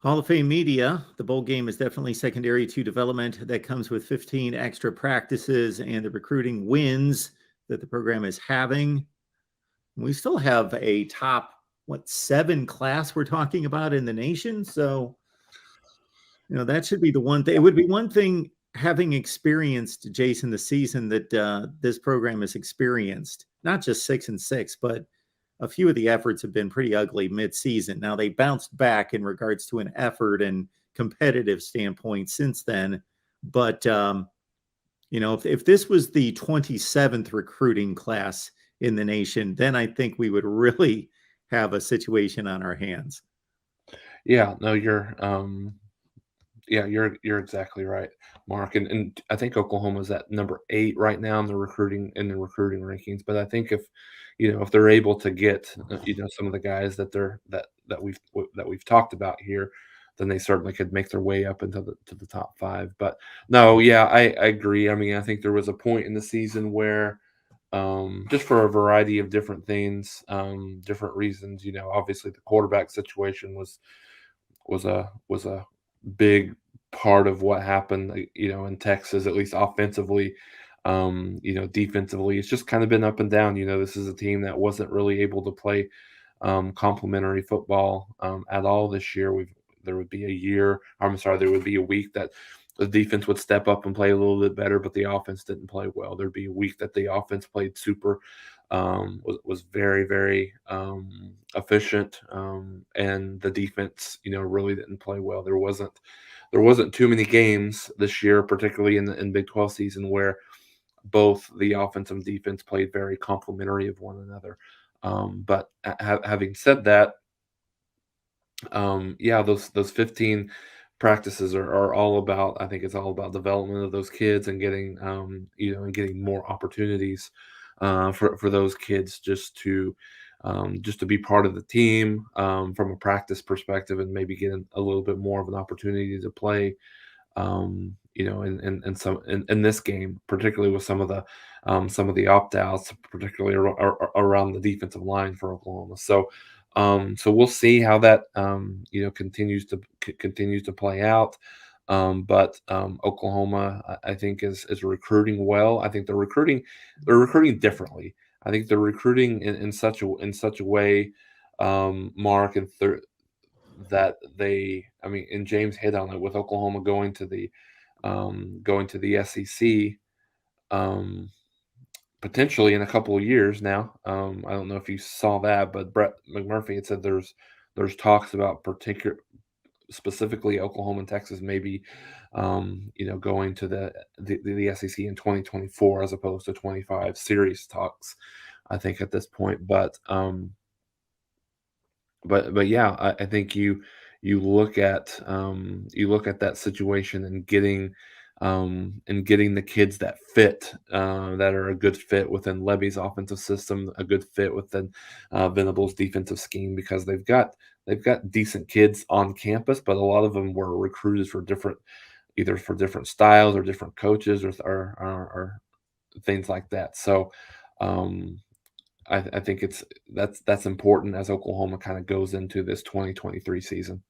Hall of Fame media, the bowl game is definitely secondary to development. That comes with 15 extra practices and the recruiting wins that the program is having. We still have a top, 7 class we're talking about in the nation. So, that should be the one thing. It would be one thing having experienced, Jason, the season that this program has experienced, not just 6-6, but a few of the efforts have been pretty ugly mid-season. Now they bounced back in regards to an effort and competitive standpoint since then. But if this was the 27th recruiting class in the nation, then I think we would really have a situation on our hands. Yeah, no, you're exactly right, Mark. And I think Oklahoma's at number 8 right now in the recruiting rankings. But I think if they're able to get some of the guys that we've talked about here, then they certainly could make their way up into the top 5. But no, yeah, I agree. I mean, I think there was a point in the season where just for a variety of different things, different reasons, obviously the quarterback situation was a big part of what happened, in Texas, at least offensively. Defensively, it's just kind of been up and down. This is a team that wasn't really able to play complementary football at all this year. There would be a year, I'm sorry, there would be a week that the defense would step up and play a little bit better, but the offense didn't play well. There'd be a week that the offense played super, was very, very efficient, and the defense, really didn't play well. There wasn't too many games this year, particularly in Big 12 season, where both the offense and defense played very complementary of one another. But having said that, yeah, those 15 practices are all about. I think it's all about development of those kids and getting more opportunities for those kids just to be part of the team from a practice perspective, and maybe get a little bit more of an opportunity to play. In this game, particularly with some of the opt outs, particularly around the defensive line for Oklahoma. So we'll see how that continues to play out. But Oklahoma, I think, is recruiting well. I think they're recruiting differently. I think they're recruiting in such a way, Mark, that I mean, and James hit on it with Oklahoma going to the SEC, um, potentially in a couple of years now. I don't know if you saw that, but Brett McMurphy had said there's talks about specifically Oklahoma and Texas maybe going to the SEC in 2024 as opposed to 25. Serious talks, I think, at this point. But yeah, I think you look at that situation and getting the kids that fit, that are a good fit within Levy's offensive system, a good fit within Venable's defensive scheme, because they've got decent kids on campus, but a lot of them were recruited either for different styles or different coaches, or things like that. So um, I think that's important as Oklahoma kind of goes into this 2023 season.